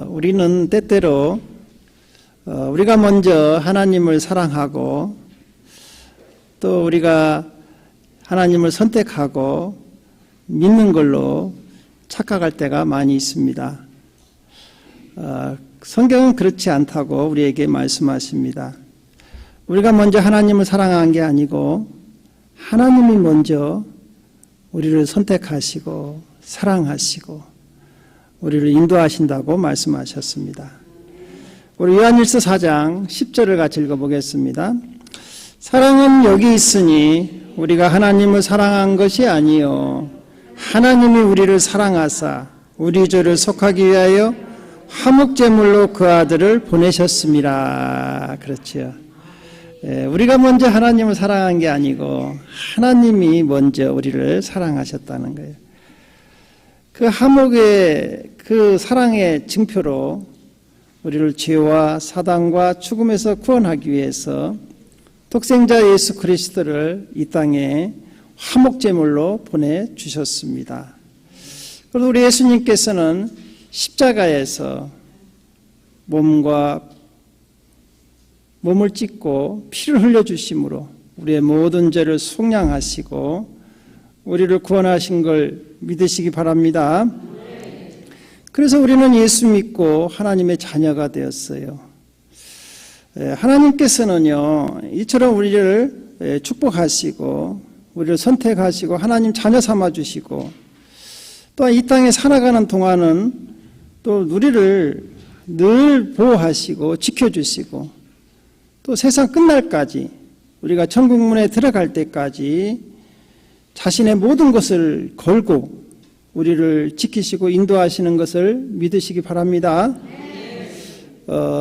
우리는 때때로 우리가 먼저 하나님을 사랑하고 또 우리가 하나님을 선택하고 믿는 걸로 착각할 때가 많이 있습니다. 성경은 그렇지 않다고 우리에게 말씀하십니다. 우리가 먼저 하나님을 사랑한 게 아니고 하나님이 먼저 우리를 선택하시고 사랑하시고 우리를 인도하신다고 말씀하셨습니다. 우리 요한일서 4장 10절을 같이 읽어보겠습니다. 사랑은 여기 있으니 우리가 하나님을 사랑한 것이 아니요 하나님이 우리를 사랑하사 우리 죄를 속하기 위하여 화목제물로 그 아들을 보내셨습니다. 그렇죠. 우리가 먼저 하나님을 사랑한 게 아니고 하나님이 먼저 우리를 사랑하셨다는 거예요. 그 화목의 그 사랑의 증표로 우리를 죄와 사단과 죽음에서 구원하기 위해서 독생자 예수 그리스도를 이 땅에 화목제물로 보내주셨습니다. 그리고 우리 예수님께서는 십자가에서 몸을 찢고 피를 흘려주심으로 우리의 모든 죄를 속량하시고 우리를 구원하신 걸 믿으시기 바랍니다. 그래서 우리는 예수 믿고 하나님의 자녀가 되었어요. 하나님께서는요, 이처럼 우리를 축복하시고 우리를 선택하시고 하나님 자녀 삼아주시고 또한 이 땅에 살아가는 동안은 또 우리를 늘 보호하시고 지켜주시고 또 세상 끝날까지 우리가 천국문에 들어갈 때까지 자신의 모든 것을 걸고 우리를 지키시고 인도하시는 것을 믿으시기 바랍니다.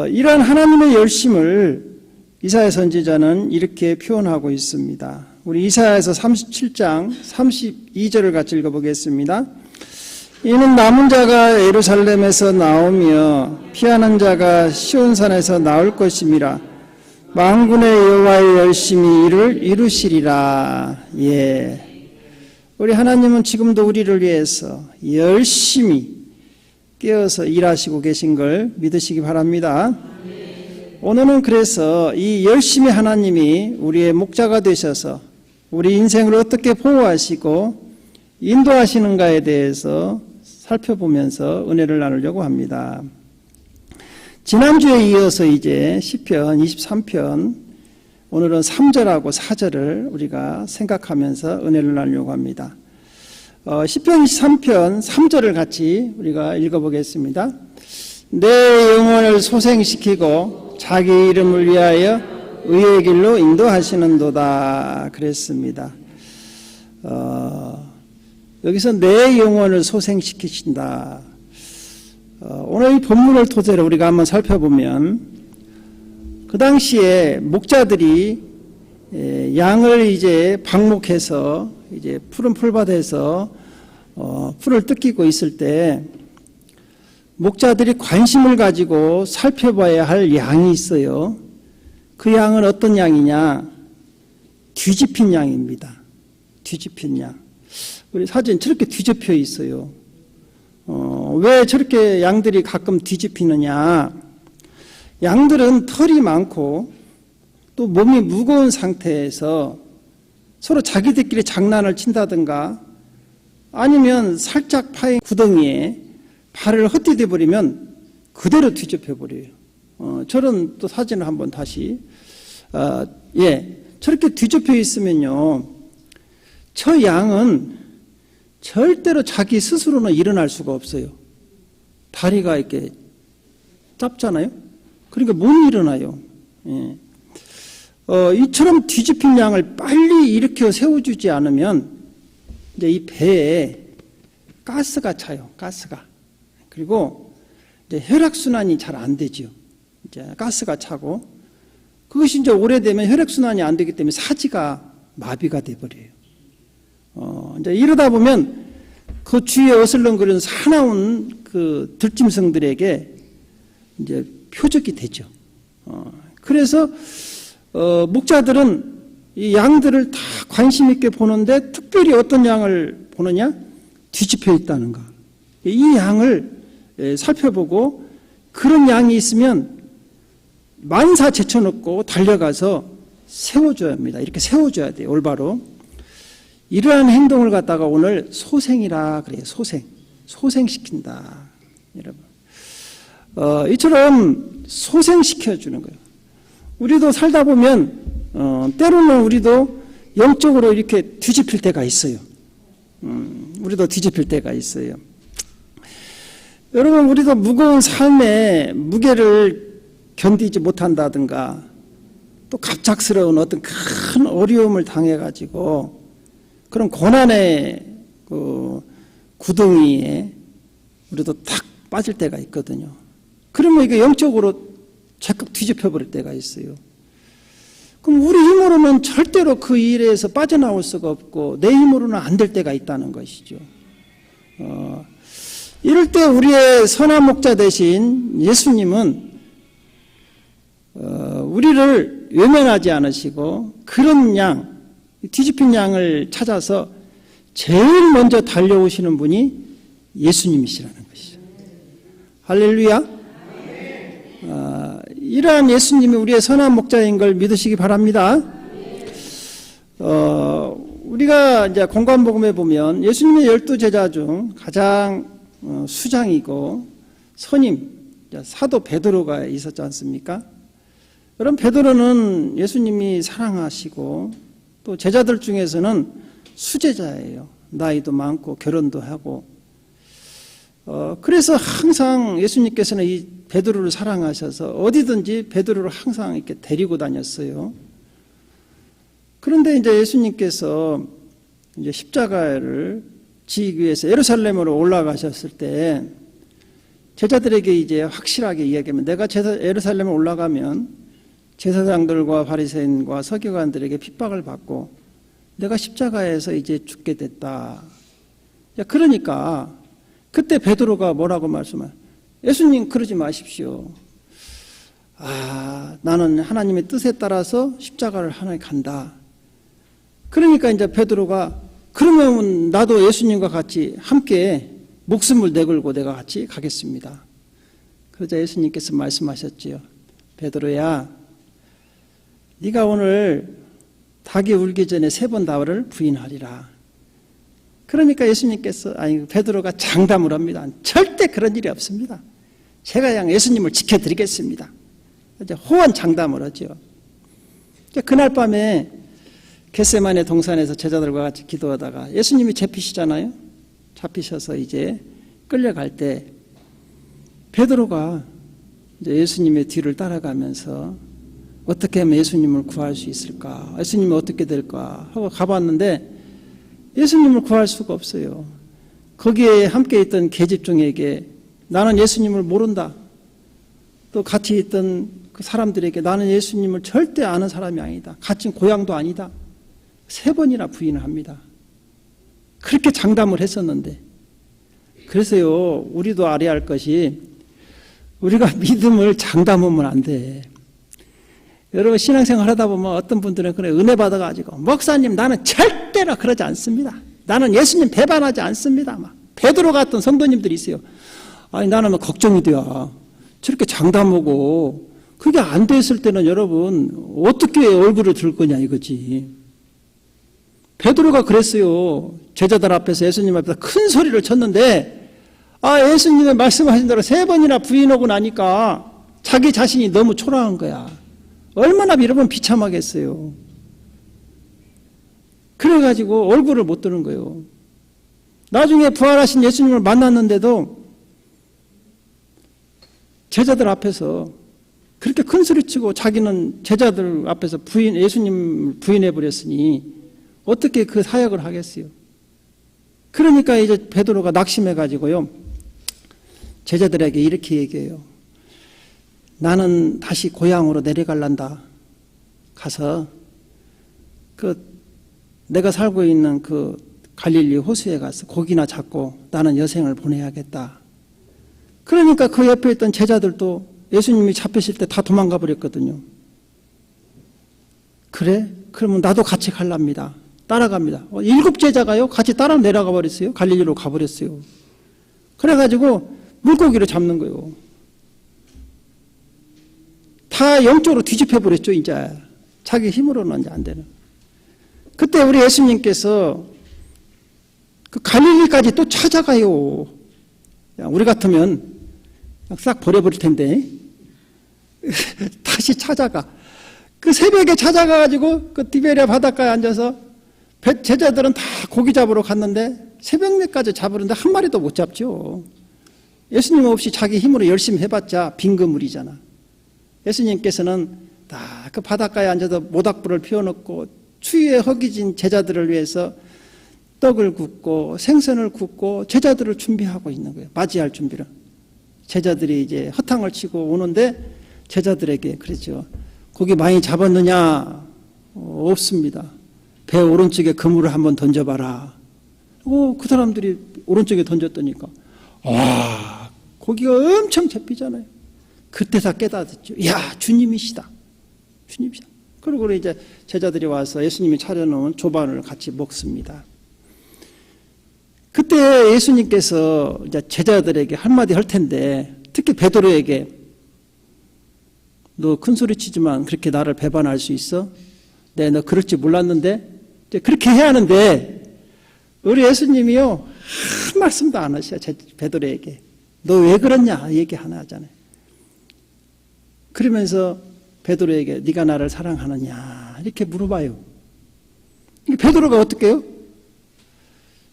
이러한 하나님의 열심을 이사야 선지자는 이렇게 표현하고 있습니다. 우리 이사야에서 37장 32절을 같이 읽어보겠습니다. 이는 남은 자가 예루살렘에서 나오며 피하는 자가 시온산에서 나올 것임이라. 만군의 여호와의 열심히 이를 이루시리라. 예. 우리 하나님은 지금도 우리를 위해서 열심히 깨어서 일하시고 계신 걸 믿으시기 바랍니다. 오늘은 그래서 이 열심히 하나님이 우리의 목자가 되셔서 우리 인생을 어떻게 보호하시고 인도하시는가에 대해서 살펴보면서 은혜를 나누려고 합니다. 지난주에 이어서 이제 시편 23편 오늘은 3절하고 4절을 우리가 생각하면서 은혜를 나누려고 합니다. 시편 23편 3절을 같이 우리가 읽어보겠습니다. 내 영혼을 소생시키고 자기 이름을 위하여 의의 길로 인도하시는도다 그랬습니다. 여기서 내 영혼을 소생시키신다. 오늘 이 본문을 토대로 우리가 한번 살펴보면 그 당시에 목자들이 양을 이제 방목해서 이제 푸른 풀밭에서 풀을 뜯기고 있을 때 목자들이 관심을 가지고 살펴봐야 할 양이 있어요. 그 양은 어떤 양이냐? 뒤집힌 양입니다. 뒤집힌 양. 우리 사진 저렇게 뒤집혀 있어요. 왜 저렇게 양들이 가끔 뒤집히느냐? 양들은 털이 많고 또 몸이 무거운 상태에서 서로 자기들끼리 장난을 친다든가 아니면 살짝 파인 구덩이에 발을 헛디뎌 버리면 그대로 뒤집혀 버려요. 저런 또 사진을 한번 다시 저렇게 뒤집혀 있으면요, 저 양은 절대로 자기 스스로는 일어날 수가 없어요. 다리가 이렇게 짧잖아요. 그러니까 못 일어나요. 이처럼 뒤집힌 양을 빨리 일으켜 세워주지 않으면 이제 이 배에 가스가 차요. 가스가. 그리고 이제 혈액순환이 잘 안 되죠. 이제 가스가 차고 그것이 이제 오래되면 혈액순환이 안 되기 때문에 사지가 마비가 돼버려요. 이제 이러다 보면 그 주위에 어슬렁거리는 사나운 그 들짐승들에게 이제 표적이 되죠. 그래서 목자들은 이 양들을 다 관심 있게 보는데 특별히 어떤 양을 보느냐? 뒤집혀 있다는 거. 이 양을 살펴보고 그런 양이 있으면 만사 제쳐놓고 달려가서 세워줘야 합니다. 이렇게 세워줘야 돼요. 올바로. 이러한 행동을 갖다가 오늘 소생이라 그래요. 소생시킨다. 여러분. 이처럼 소생시켜주는 거예요. 우리도 살다 보면 때로는 우리도 영적으로 이렇게 뒤집힐 때가 있어요. 우리도 뒤집힐 때가 있어요. 여러분, 우리도 무거운 삶의 무게를 견디지 못한다든가 또 갑작스러운 어떤 큰 어려움을 당해가지고 그런 고난의 그 구덩이에 우리도 탁 빠질 때가 있거든요. 그러면 이게 영적으로 적극 뒤집혀 버릴 때가 있어요. 그럼 우리 힘으로는 절대로 그 일에서 빠져나올 수가 없고 내 힘으로는 안 될 때가 있다는 것이죠. 이럴 때 우리의 선한 목자 대신 예수님은 우리를 외면하지 않으시고 그런 양, 뒤집힌 양을 찾아서 제일 먼저 달려오시는 분이 예수님이시라는 것이죠. 할렐루야. 이러한 예수님이 우리의 선한 목자인 걸 믿으시기 바랍니다. 우리가 이제 공관복음에 보면 예수님의 12제자 중 가장 수장이고 선임 사도 베드로가 있었지 않습니까? 여러분, 베드로는 예수님이 사랑하시고 또 제자들 중에서는 수제자예요. 나이도 많고 결혼도 하고. 그래서 항상 예수님께서는 이 베드로를 사랑하셔서 어디든지 베드로를 항상 이렇게 데리고 다녔어요. 그런데 이제 예수님께서 이제 십자가를 지기 위해서 예루살렘으로 올라가셨을 때 제자들에게 이제 확실하게 이야기하면 내가 예루살렘에 올라가면 제사장들과 바리새인과 서기관들에게 핍박을 받고 내가 십자가에서 이제 죽게 됐다. 그러니까 그때 베드로가 뭐라고 말씀하세요? 예수님 그러지 마십시오. 나는 하나님의 뜻에 따라서 십자가를 하나에 간다. 그러니까 이제 베드로가 그러면 나도 예수님과 같이 함께 목숨을 내걸고 내가 같이 가겠습니다. 그러자 예수님께서 말씀하셨지요. 베드로야, 네가 오늘 닭이 울기 전에 3번 나를 부인하리라. 그러니까 예수님께서 베드로가 장담을 합니다. 절대 그런 일이 없습니다. 제가 그냥 예수님을 지켜드리겠습니다. 이제 호언 장담을 하죠. 그날 밤에 겟세마네 동산에서 제자들과 같이 기도하다가 예수님이 잡히시잖아요. 잡히셔서 이제 끌려갈 때 베드로가 이제 예수님의 뒤를 따라가면서 어떻게 하면 예수님을 구할 수 있을까? 예수님이 어떻게 될까? 하고 가봤는데 예수님을 구할 수가 없어요. 거기에 함께 있던 계집종에게 나는 예수님을 모른다. 또 같이 있던 그 사람들에게 나는 예수님을 절대 아는 사람이 아니다. 같은 고향도 아니다. 3번이나 부인을 합니다. 그렇게 장담을 했었는데 그래서요, 우리도 알아야 할 것이 우리가 믿음을 장담하면 안 돼. 여러분, 신앙생활 하다 보면 어떤 분들은 그래 은혜 받아가지고 목사님 나는 절대로 그러지 않습니다. 나는 예수님 배반하지 않습니다. 막 베드로 같은 성도님들이 있어요. 나는 걱정이 돼요. 저렇게 장담하고 그게 안 됐을 때는 여러분 어떻게 얼굴을 들 거냐 이거지. 베드로가 그랬어요. 제자들 앞에서 예수님 앞에서 큰 소리를 쳤는데 예수님의 말씀하신 대로 3번이나 부인하고 나니까 자기 자신이 너무 초라한 거야. 얼마나 여러분 비참하겠어요. 그래가지고 얼굴을 못 드는 거예요. 나중에 부활하신 예수님을 만났는데도 제자들 앞에서 그렇게 큰 소리치고 자기는 제자들 앞에서 예수님 부인해버렸으니 어떻게 그 사역을 하겠어요. 그러니까 이제 베드로가 낙심해가지고요, 제자들에게 이렇게 얘기해요. 나는 다시 고향으로 내려갈란다. 가서 내가 살고 있는 그 갈릴리 호수에 가서 고기나 잡고 나는 여생을 보내야겠다. 그러니까 그 옆에 있던 제자들도 예수님이 잡히실 때 다 도망가 버렸거든요. 그래? 그러면 나도 같이 갈랍니다. 따라갑니다. 7 제자가요 같이 따라 내려가 버렸어요. 갈릴리로 가버렸어요. 그래가지고 물고기를 잡는 거예요. 다 영적으로 뒤집혀 버렸죠, 이제. 자기 힘으로는 이제 안 되는. 그때 우리 예수님께서 그 갈릴리까지 또 찾아가요. 우리 같으면 싹 버려버릴 텐데. 다시 찾아가. 그 새벽에 찾아가가지고 그 디베랴 바닷가에 앉아서 제자들은 다 고기 잡으러 갔는데 새벽녘까지 잡으는데 한 마리도 못 잡죠. 예수님 없이 자기 힘으로 열심히 해봤자 빈그물이잖아. 예수님께서는 다 그 바닷가에 앉아서 모닥불을 피워놓고 추위에 허기진 제자들을 위해서 떡을 굽고 생선을 굽고 제자들을 준비하고 있는 거예요. 맞이할 준비를. 제자들이 이제 허탕을 치고 오는데 제자들에게 그랬죠. 고기 많이 잡았느냐? 없습니다. 배 오른쪽에 그물을 한번 던져봐라. 그 사람들이 오른쪽에 던졌더니까 와, 고기가 엄청 잡히잖아요. 그때 다 깨닫았죠. 야, 주님이시다. 주님이시다. 그리고 이제 제자들이 와서 예수님이 차려놓은 조반을 같이 먹습니다. 그때 예수님께서 이제 제자들에게 한마디 할 텐데, 특히 베드로에게 너 큰 소리 치지만 그렇게 나를 배반할 수 있어? 네, 너 그럴 줄 몰랐는데 그렇게 해야 하는데 우리 예수님이요 한 말씀도 안 하셔요. 베드로에게 너 왜 그러냐 얘기 하나 하잖아요. 그러면서 베드로에게 네가 나를 사랑하느냐 이렇게 물어봐요. 베드로가 어떻게 해요?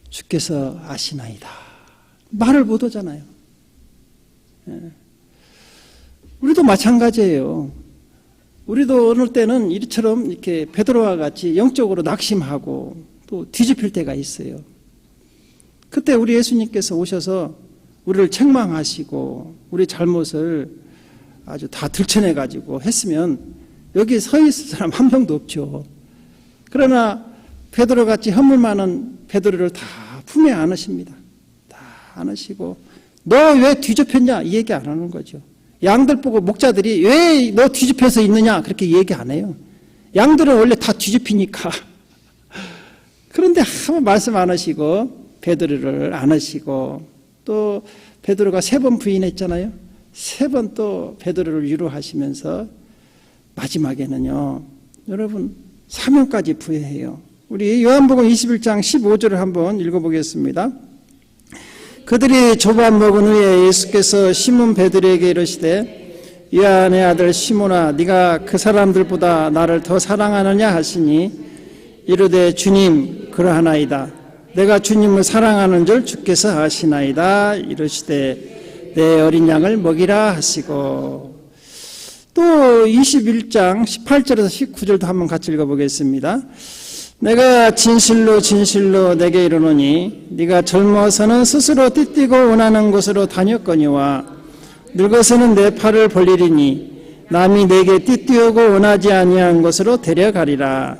주께서 아시나이다. 말을 못 하잖아요. 우리도 마찬가지예요. 우리도 어느 때는 이처럼 이렇게 베드로와 같이 영적으로 낙심하고 또 뒤집힐 때가 있어요. 그때 우리 예수님께서 오셔서 우리를 책망하시고 우리 잘못을 아주 다 들춰내가지고 했으면 여기 서 있을 사람 한 명도 없죠. 그러나 베드로 같이 허물 많은 베드로를 다 품에 안으십니다. 다 안으시고 너 왜 뒤집혔냐 이 얘기 안 하는 거죠. 양들 보고 목자들이 왜 너 뒤집혀서 있느냐 그렇게 얘기 안 해요. 양들은 원래 다 뒤집히니까. 그런데 아무 말씀 안 하시고 베드로를 안으시고 또 베드로가 3번 부인했잖아요. 3번 또 베드로를 위로하시면서 마지막에는요. 여러분 사명까지 부여해요. 우리 요한복음 21장 15절을 한번 읽어보겠습니다. 그들이 조반 먹은 후에 예수께서 시몬 베드로에게 이르시되 요한의 아들 시몬아 네가 그 사람들보다 나를 더 사랑하느냐 하시니 이르되 주님 그러하나이다. 내가 주님을 사랑하는 줄 주께서 아시나이다. 이르시되 내 어린 양을 먹이라 하시고 또 21장 18절에서 19절도 한번 같이 읽어보겠습니다. 내가 진실로 진실로 내게 이르노니 네가 젊어서는 스스로 띠뛰고 원하는 곳으로 다녔거니와 늙어서는 내 팔을 벌리리니 남이 내게 띠뛰고 원하지 아니한 곳으로 데려가리라.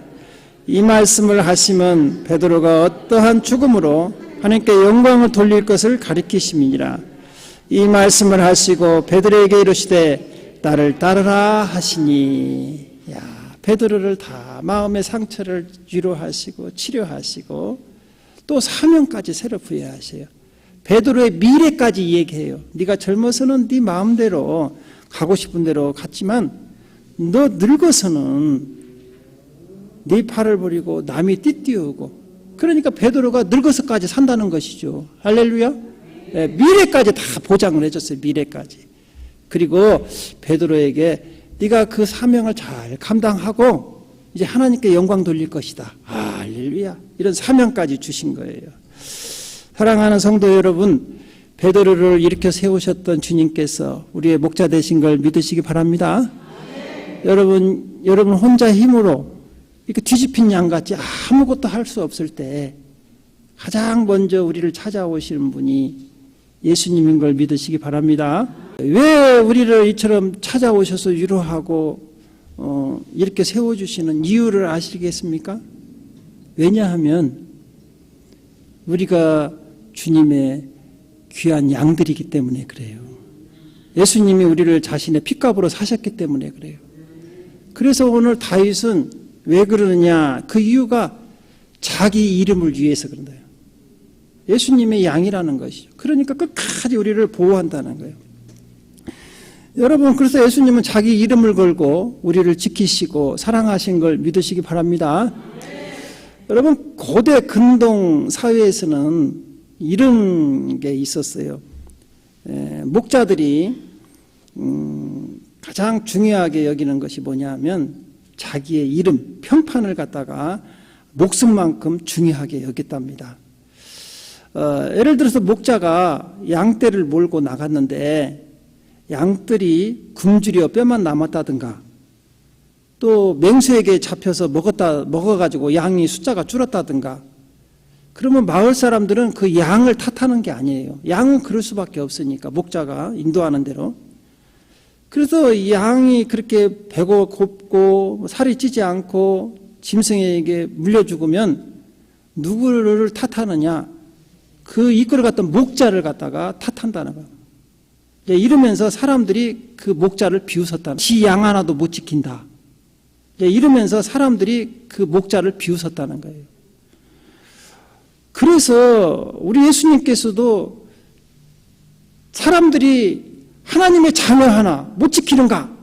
이 말씀을 하시면 베드로가 어떠한 죽음으로 하나님께 영광을 돌릴 것을 가리키심이니라. 이 말씀을 하시고 베드로에게 이르시되 나를 따르라 하시니. 베드로를 다 마음의 상처를 위로하시고 치료하시고 또 사명까지 새로 부여하세요. 베드로의 미래까지 얘기해요. 네가 젊어서는 네 마음대로 가고 싶은 대로 갔지만 너 늙어서는 네 팔을 버리고 남이 띠띠우고 그러니까 베드로가 늙어서까지 산다는 것이죠. 할렐루야. 네, 미래까지 다 보장을 해줬어요. 미래까지. 그리고 베드로에게 네가 그 사명을 잘 감당하고 이제 하나님께 영광 돌릴 것이다. 할렐루야. 이런 사명까지 주신 거예요. 사랑하는 성도 여러분, 베드로를 일으켜 세우셨던 주님께서 우리의 목자 되신 걸 믿으시기 바랍니다. 여러분 혼자 힘으로 이렇게 뒤집힌 양같이 아무것도 할 수 없을 때 가장 먼저 우리를 찾아오시는 분이 예수님인 걸 믿으시기 바랍니다. 왜 우리를 이처럼 찾아오셔서 위로하고 이렇게 세워주시는 이유를 아시겠습니까? 왜냐하면 우리가 주님의 귀한 양들이기 때문에 그래요. 예수님이 우리를 자신의 핏값으로 사셨기 때문에 그래요. 그래서 오늘 다윗은 왜 그러느냐? 그 이유가 자기 이름을 위해서 그런다요. 예수님의 양이라는 것이죠. 그러니까 끝까지 우리를 보호한다는 거예요. 여러분, 그래서 예수님은 자기 이름을 걸고 우리를 지키시고 사랑하신 걸 믿으시기 바랍니다. 여러분, 고대 근동 사회에서는 이런 게 있었어요. 목자들이 가장 중요하게 여기는 것이 뭐냐면 자기의 이름, 평판을 갖다가 목숨만큼 중요하게 여겼답니다. 예를 들어서 목자가 양떼를 몰고 나갔는데 양들이 굶주려 뼈만 남았다든가 또 맹수에게 잡혀서 먹어가지고 양이 숫자가 줄었다든가 그러면 마을 사람들은 그 양을 탓하는 게 아니에요. 양은 그럴 수밖에 없으니까 목자가 인도하는 대로. 그래서 양이 그렇게 배고 곱고 살이 찌지 않고 짐승에게 물려 죽으면 누구를 탓하느냐? 그 이끌어 갔던 목자를 갖다가 탓한다는 거예요. 이러면서 사람들이 그 목자를 비웃었다. 지 양 하나도 못 지킨다. 이러면서 사람들이 그 목자를 비웃었다는 거예요. 그래서 우리 예수님께서도 사람들이 하나님의 자녀 하나 못 지키는가?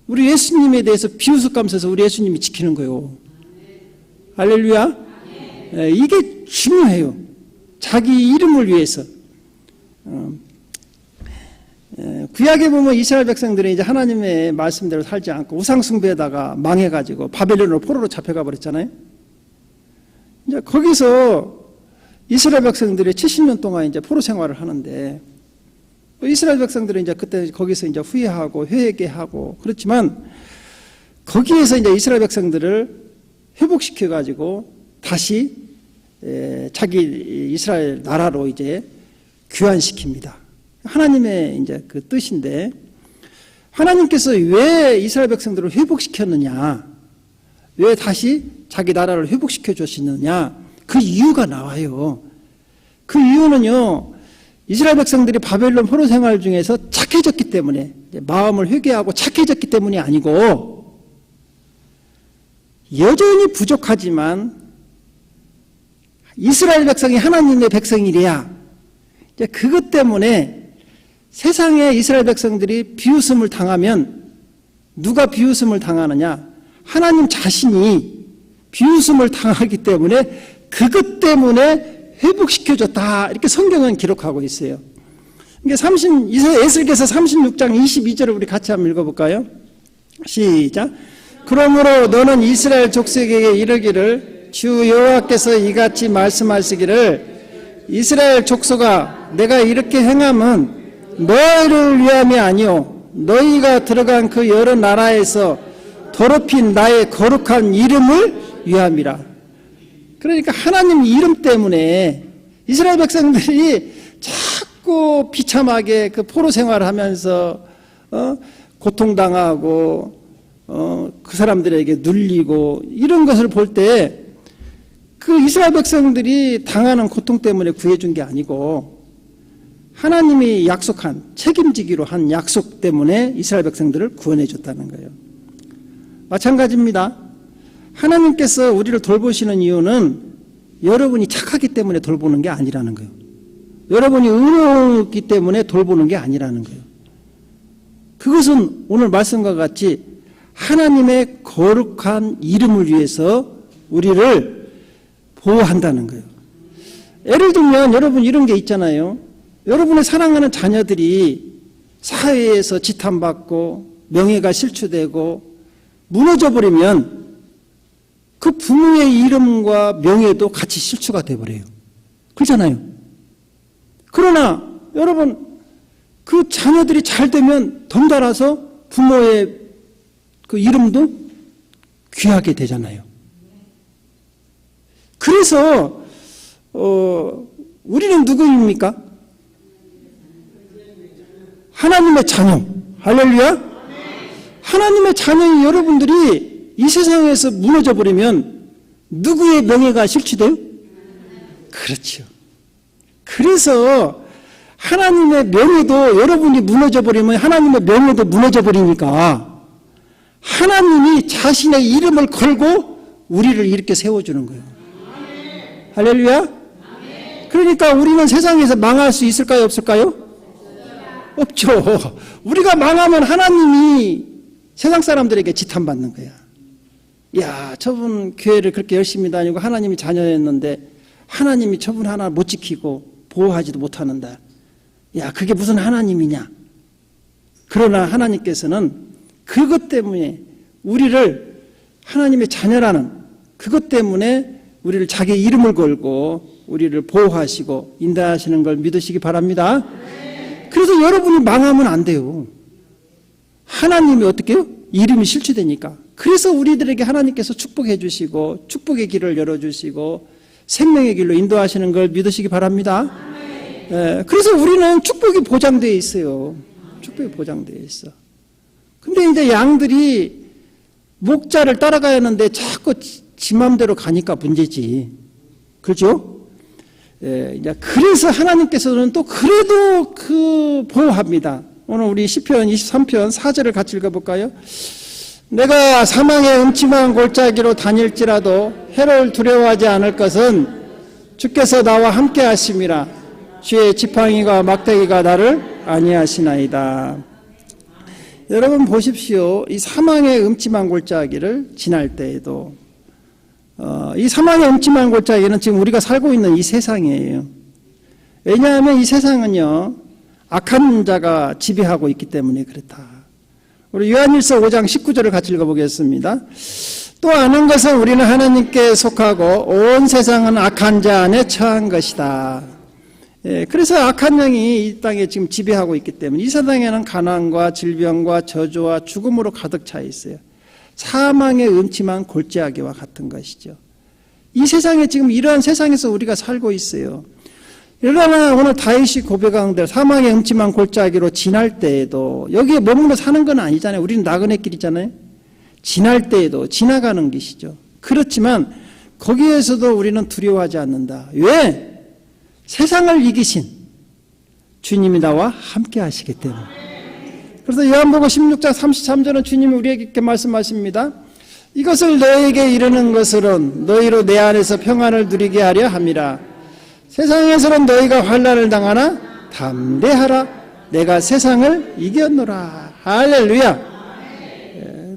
우리 예수님에 대해서 비웃을감면서 우리 예수님이 지키는 거예요. 할렐루야. 이게 중요해요. 자기 이름을 위해서. 구약에 보면 이스라엘 백성들이 이제 하나님의 말씀대로 살지 않고 우상숭배에다가 망해가지고 바벨론으로 포로로 잡혀가 버렸잖아요. 이제 거기서 이스라엘 백성들이 70년 동안 이제 포로 생활을 하는데 이스라엘 백성들은 이제 그때 거기서 이제 후회하고 회개하고 그렇지만 거기에서 이제 이스라엘 백성들을 회복시켜가지고 다시 자기 이스라엘 나라로 이제 귀환시킵니다. 하나님의 이제 그 뜻인데 하나님께서 왜 이스라엘 백성들을 회복시켰느냐? 왜 다시 자기 나라를 회복시켜 주시느냐? 그 이유가 나와요. 그 이유는요. 이스라엘 백성들이 바벨론 포로 생활 중에서 착해졌기 때문에 마음을 회개하고 착해졌기 때문이 아니고 여전히 부족하지만 이스라엘 백성이 하나님의 백성이래야 그것 때문에 세상에 이스라엘 백성들이 비웃음을 당하면 누가 비웃음을 당하느냐? 하나님 자신이 비웃음을 당하기 때문에 그것 때문에 회복시켜줬다. 이렇게 성경은 기록하고 있어요. 이게 에스겔서 36장 22절을 우리 같이 한번 읽어볼까요? 시작. 그러므로 너는 이스라엘 족속에게 이르기를 주 여호와께서 이같이 말씀하시기를 이스라엘 족속아 내가 이렇게 행함은 너희를 위함이 아니요 너희가 들어간 그 여러 나라에서 더럽힌 나의 거룩한 이름을 위함이라. 그러니까 하나님 이름 때문에 이스라엘 백성들이 자꾸 비참하게 그 포로 생활을 하면서 고통당하고 그 사람들에게 눌리고 이런 것을 볼 때 그 이스라엘 백성들이 당하는 고통 때문에 구해준 게 아니고 하나님이 약속한 책임지기로 한 약속 때문에 이스라엘 백성들을 구원해 줬다는 거예요. 마찬가지입니다. 하나님께서 우리를 돌보시는 이유는 여러분이 착하기 때문에 돌보는 게 아니라는 거예요. 여러분이 의롭기 때문에 돌보는 게 아니라는 거예요. 그것은 오늘 말씀과 같이 하나님의 거룩한 이름을 위해서 우리를 보호한다는 거예요. 예를 들면 여러분 이런 게 있잖아요. 여러분의 사랑하는 자녀들이 사회에서 지탄받고 명예가 실추되고 무너져버리면 그 부모의 이름과 명예도 같이 실추가 돼버려요. 그렇잖아요. 그러나 여러분 그 자녀들이 잘 되면 덩달아서 부모의 그 이름도 귀하게 되잖아요. 그래서 우리는 누구입니까? 하나님의 자녀. 할렐루야. 하나님의 자녀인 여러분들이 이 세상에서 무너져 버리면 누구의 명예가 실추돼요? 그렇죠. 그래서 하나님의 명예도 여러분이 무너져 버리면 하나님의 명예도 무너져 버리니까 하나님이 자신의 이름을 걸고 우리를 이렇게 세워주는 거예요. 할렐루야. 그러니까 우리는 세상에서 망할 수 있을까요, 없을까요? 없죠. 우리가 망하면 하나님이 세상 사람들에게 지탄받는 거야. 야, 저분 교회를 그렇게 열심히 다니고 하나님이 자녀였는데 하나님이 저분 하나 못 지키고 보호하지도 못하는데, 야, 그게 무슨 하나님이냐. 그러나 하나님께서는 그것 때문에 우리를 하나님의 자녀라는 그것 때문에 우리를 자기 이름을 걸고 우리를 보호하시고 인도하시는 걸 믿으시기 바랍니다. 그래서 여러분이 망하면 안 돼요. 하나님이 어떻게 해요? 이름이 실추되니까. 그래서 우리들에게 하나님께서 축복해 주시고 축복의 길을 열어주시고 생명의 길로 인도하시는 걸 믿으시기 바랍니다. 그래서 우리는 축복이 보장되어 있어요. 축복이 보장되어 있어. 근데 이제 양들이 목자를 따라가야 하는데 자꾸 지 맘대로 가니까 문제지. 그렇죠? 이제 그래서 하나님께서는 또 그래도 보호합니다. 오늘 우리 시편 23편 4절을 같이 읽어볼까요? 내가 사망의 음침한 골짜기로 다닐지라도 해를 두려워하지 않을 것은 주께서 나와 함께 하심이라. 주의 지팡이가 막대기가 나를 안위하시나이다. 여러분 보십시오. 이 사망의 음침한 골짜기를 지날 때에도 이 사망의 음침한 골짜기는 지금 우리가 살고 있는 이 세상이에요. 왜냐하면 이 세상은요 악한 자가 지배하고 있기 때문에 그렇다. 우리 요한일서 5장 19절을 같이 읽어보겠습니다. 또 아는 것은 우리는 하나님께 속하고 온 세상은 악한 자 안에 처한 것이다. 그래서 악한 영이 이 땅에 지금 지배하고 있기 때문에 이 세상에는 가난과 질병과 저주와 죽음으로 가득 차 있어요. 사망의 음침한 골짜기와 같은 것이죠. 이 세상에 지금 이러한 세상에서 우리가 살고 있어요. 그러나 오늘 다윗이 고백한 대로 사망의 음침한 골짜기로 지날 때에도 여기에 머물러 사는 건 아니잖아요. 우리는 나그네 길이잖아요. 지날 때에도 지나가는 것이죠. 그렇지만 거기에서도 우리는 두려워하지 않는다. 왜? 세상을 이기신 주님이 나와 함께 하시기 때문에. 그래서 요한복음 16장 33절은 주님이 우리에게 이렇게 말씀하십니다. 이것을 너에게 이르는 것으로는 너희로 내 안에서 평안을 누리게 하려 함이라. 세상에서는 너희가 환난을 당하나 담대하라. 내가 세상을 이겼노라. 할렐루야.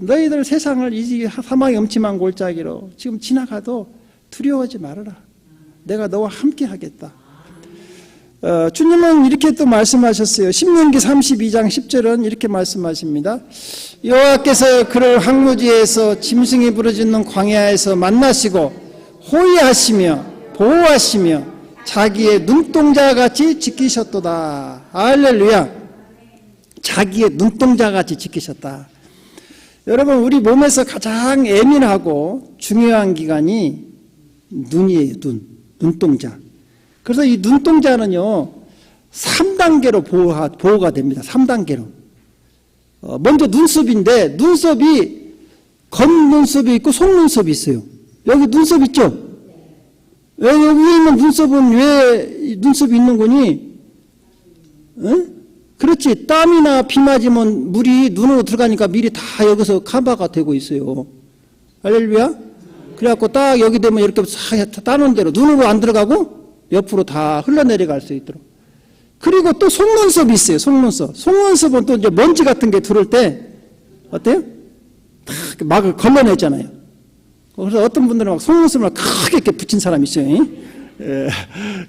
너희들 세상을 이 사망의 음침한 골짜기로 지금 지나가도 두려워하지 말아라. 내가 너와 함께 하겠다. 주님은 이렇게 또 말씀하셨어요. 신명기 32장 10절은 이렇게 말씀하십니다. 여호와께서 그를 황무지에서 짐승이 부르짖는 광야에서 만나시고 호위하시며 보호하시며 자기의 눈동자같이 지키셨도다. 할렐루야. 자기의 눈동자같이 지키셨다. 여러분 우리 몸에서 가장 예민하고 중요한 기관이 눈이에요. 눈동자. 그래서 이 눈동자는요 3단계로 보호가 됩니다. 3단계로. 먼저 눈썹인데 눈썹이 겉눈썹이 있고 속눈썹이 있어요. 여기 눈썹 있죠? 왜 여기 있는 눈썹은 왜 눈썹이 있는 거니? 그렇지. 땀이나 비 맞으면 물이 눈으로 들어가니까 미리 다 여기서 커버가 되고 있어요. 할렐루야. 그래갖고 딱 여기 되면 이렇게 싹 따는 대로 눈으로 안 들어가고 옆으로 다 흘러내려갈 수 있도록. 그리고 또 속눈썹이 있어요. 속눈썹. 속눈썹은 또 이제 먼지 같은 게 들어올 때 어때요? 다 막을 걸러내잖아요. 그래서 어떤 분들은 막 속눈썹을 크게 이렇게 붙인 사람이 있어요.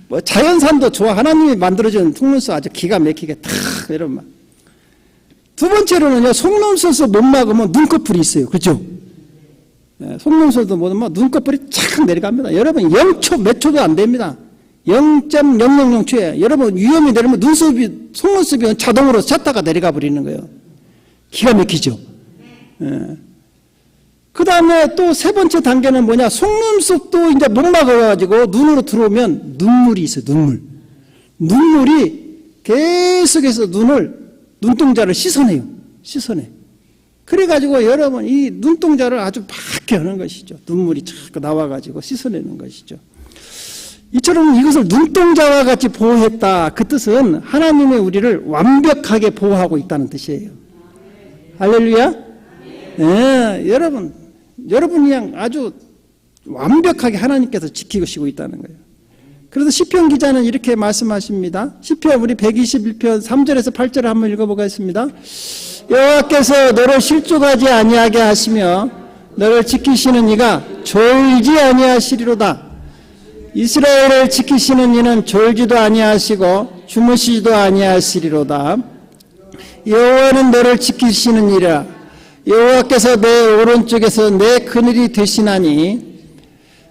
뭐 자연산도 좋아. 하나님이 만들어준 속눈썹 아주 기가 막히게 탁 이런 막. 두 번째로는요, 속눈썹을 못 막으면 눈꺼풀이 있어요. 그렇죠? 속눈썹도 못 막으면 눈꺼풀이 착 내려갑니다. 여러분 0초 몇 초도 안 됩니다. 0.000초에 여러분 위험이 내리면 속눈썹이 자동으로 샷다가 내려가 버리는 거예요. 기가 막히죠. 그 다음에 또 세 번째 단계는 뭐냐? 속눈썹도 이제 못 막아가지고 눈으로 들어오면 눈물이 있어요. 눈물이 계속해서 눈동자를 씻어내요. 그래가지고 여러분 이 눈동자를 아주 밝게 하는 것이죠. 눈물이 자꾸 나와가지고 씻어내는 것이죠. 이처럼 이것을 눈동자와 같이 보호했다. 그 뜻은 하나님의 우리를 완벽하게 보호하고 있다는 뜻이에요. 할렐루야. 네, 여러분 그냥 아주 완벽하게 하나님께서 지키시고 있다는 거예요. 그래서 시편 기자는 이렇게 말씀하십니다. 시편 우리 121편 3절에서 8절을 한번 읽어보겠습니다. 여호와께서 너를 실족하지 아니하게 하시며 너를 지키시는 이가 졸지 아니하시리로다. 이스라엘을 지키시는 이는 졸지도 아니하시고 주무시지도 아니하시리로다. 여호와는 너를 지키시는 이라. 여호와께서 내 오른쪽에서 내 그늘이 되시나니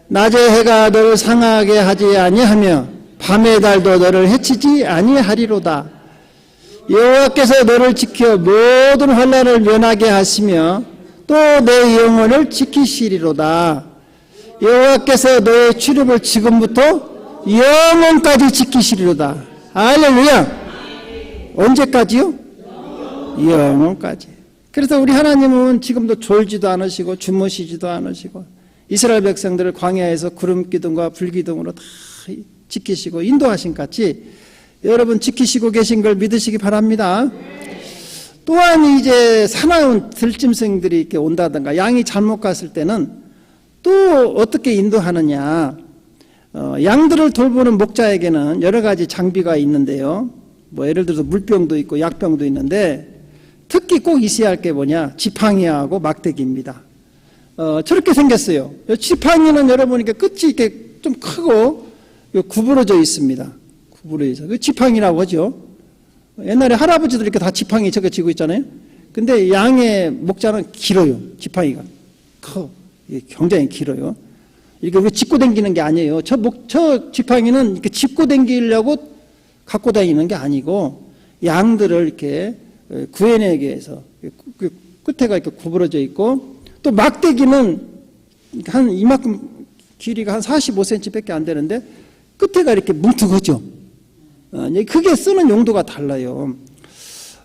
낮의 해가 너를 상하게 하지 아니하며 밤의 달도 너를 해치지 아니하리로다. 여호와께서 너를 지켜 모든 환난을 면하게 하시며 또 내 영혼을 지키시리로다. 여호와께서 너의 출입을 지금부터 영원까지 지키시리로다. 할렐루야. 언제까지요? 영원까지. 그래서 우리 하나님은 지금도 졸지도 않으시고 주무시지도 않으시고 이스라엘 백성들을 광야에서 구름 기둥과 불 기둥으로 다 지키시고 인도하신 같이 여러분 지키시고 계신 걸 믿으시기 바랍니다. 또한 이제 사나운 들짐승들이 이렇게 온다든가 양이 잘못 갔을 때는 또 어떻게 인도하느냐. 양들을 돌보는 목자에게는 여러 가지 장비가 있는데요. 뭐 예를 들어서 물병도 있고 약병도 있는데 특히 꼭 있어야 할 게 뭐냐. 지팡이하고 막대기입니다. 저렇게 생겼어요. 지팡이는 여러분 이렇게 끝이 이렇게 좀 크고 구부러져 있습니다. 구부러져. 그 지팡이라고 하죠. 옛날에 할아버지들 이렇게 다 지팡이 저거 쥐고 있잖아요. 근데 양의 목자는 길어요. 지팡이가 커. 굉장히 길어요. 이렇게 짚고 다니는 게 아니에요. 저 지팡이는 이렇게 짚고 다니려고 갖고 다니는 게 아니고 양들을 이렇게 구해내기 위해서 끝에가 이렇게 구부러져 있고 또 막대기는 한 이만큼 길이가 한 45cm 밖에 안 되는데 끝에가 이렇게 뭉툭하죠. 그게 쓰는 용도가 달라요.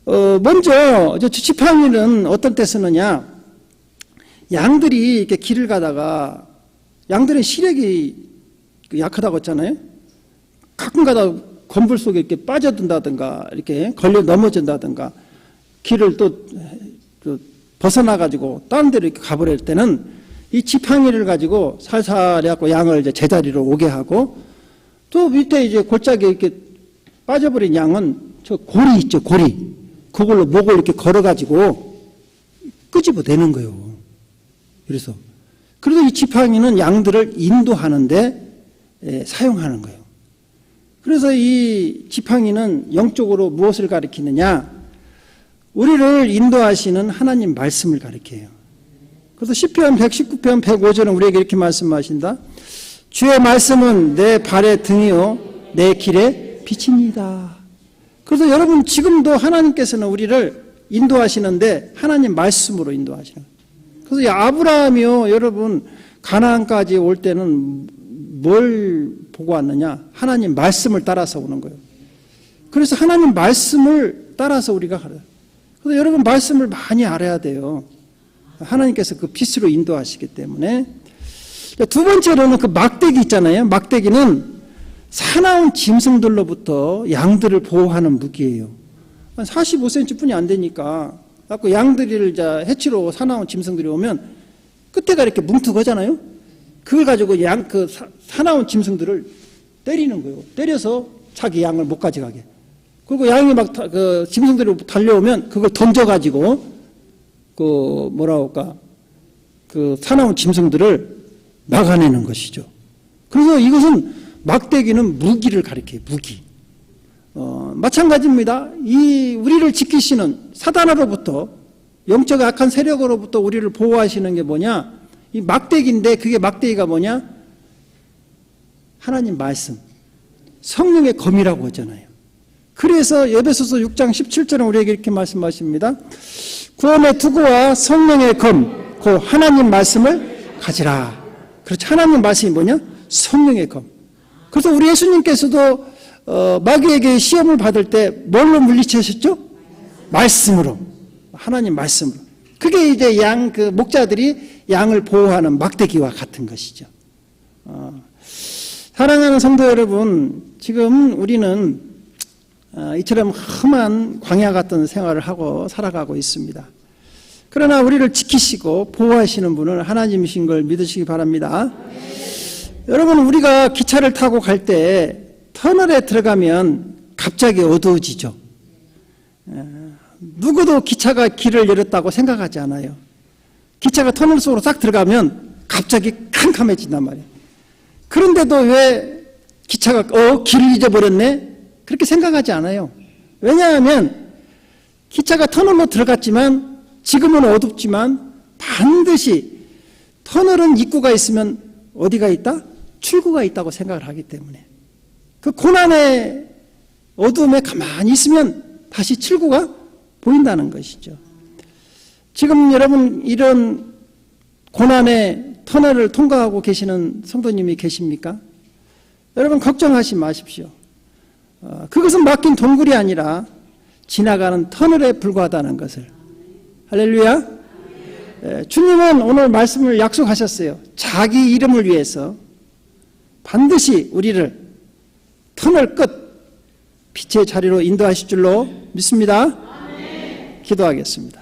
먼저 지팡이는 어떤 때 쓰느냐. 양들이 이렇게 길을 가다가 양들은 시력이 약하다고 했잖아요. 가끔 가다가 건불 속에 이렇게 빠져든다든가 이렇게 걸려 넘어진다든가 길을 또 벗어나가지고 다른 데로 이렇게 가버릴 때는 이 지팡이를 가지고 살살 해갖고 양을 이제 제자리로 오게 하고 또 밑에 이제 골짜기에 이렇게 빠져버린 양은 저 고리 있죠, 고리. 그걸로 목을 이렇게 걸어가지고 끄집어내는 거예요. 그래서 이 지팡이는 양들을 인도하는데 사용하는 거예요. 그래서 이 지팡이는 영적으로 무엇을 가리키느냐? 우리를 인도하시는 하나님 말씀을 가리켜요. 그래서 시편 119편 105절은 우리에게 이렇게 말씀하신다. 주의 말씀은 내 발의 등이요 내 길의 빛입니다. 그래서 여러분 지금도 하나님께서는 우리를 인도하시는데 하나님 말씀으로 인도하시는 거예요. 그래서 아브라함이요 여러분 가나안까지 올 때는 뭘 보고 왔느냐? 하나님 말씀을 따라서 오는 거예요. 그래서 하나님 말씀을 따라서 우리가 가요. 그래서 여러분 말씀을 많이 알아야 돼요. 하나님께서 그 빛으로 인도하시기 때문에. 두 번째로는 그 막대기 있잖아요. 막대기는 사나운 짐승들로부터 양들을 보호하는 무기예요. 한 45cm 뿐이 안 되니까 양들을 해치러 사나운 짐승들이 오면 끝에가 이렇게 뭉툭하잖아요. 그걸 가지고 그 사나운 짐승들을 때리는 거예요. 때려서 자기 양을 못 가져가게. 그리고 양이 막 짐승들이 달려오면 그걸 던져가지고 그 사나운 짐승들을 막아내는 것이죠. 그래서 이것은 막대기는 무기를 가리켜요. 무기. 마찬가지입니다. 우리를 지키시는 사단으로부터 영적 악한 세력으로부터 우리를 보호하시는 게 뭐냐? 이 막대기인데 그게 막대기가 뭐냐? 하나님 말씀. 성령의 검이라고 하잖아요. 그래서 에베소서 6장 17절은 우리에게 이렇게 말씀하십니다. 구원의 투구와 성령의 검, 그 하나님 말씀을 가지라. 그렇죠. 하나님 말씀이 뭐냐? 성령의 검. 그래서 우리 예수님께서도 마귀에게 시험을 받을 때 뭘로 물리치셨죠? 말씀으로. 하나님 말씀으로. 그게 이제 목자들이 양을 보호하는 막대기와 같은 것이죠. 사랑하는 성도 여러분, 지금 우리는 이처럼 험한 광야 같은 생활을 하고 살아가고 있습니다. 그러나 우리를 지키시고 보호하시는 분은 하나님이신 걸 믿으시기 바랍니다. 여러분, 우리가 기차를 타고 갈 때 터널에 들어가면 갑자기 어두워지죠. 누구도 기차가 길을 열었다고 생각하지 않아요. 기차가 터널 속으로 싹 들어가면 갑자기 캄캄해진단 말이에요. 그런데도 왜 기차가 길을 잊어버렸네? 그렇게 생각하지 않아요. 왜냐하면 기차가 터널로 들어갔지만 지금은 어둡지만 반드시 터널은 입구가 있으면 어디가 있다? 출구가 있다고 생각을 하기 때문에 그 고난의 어둠에 가만히 있으면 다시 출구가 보인다는 것이죠. 지금 여러분 이런 고난의 터널을 통과하고 계시는 성도님이 계십니까? 여러분 걱정하지 마십시오. 그것은 막힌 동굴이 아니라 지나가는 터널에 불과하다는 것을. 할렐루야. 주님은 오늘 말씀을 약속하셨어요. 자기 이름을 위해서 반드시 우리를 터널 끝 빛의 자리로 인도하실 줄로 믿습니다. 기도하겠습니다.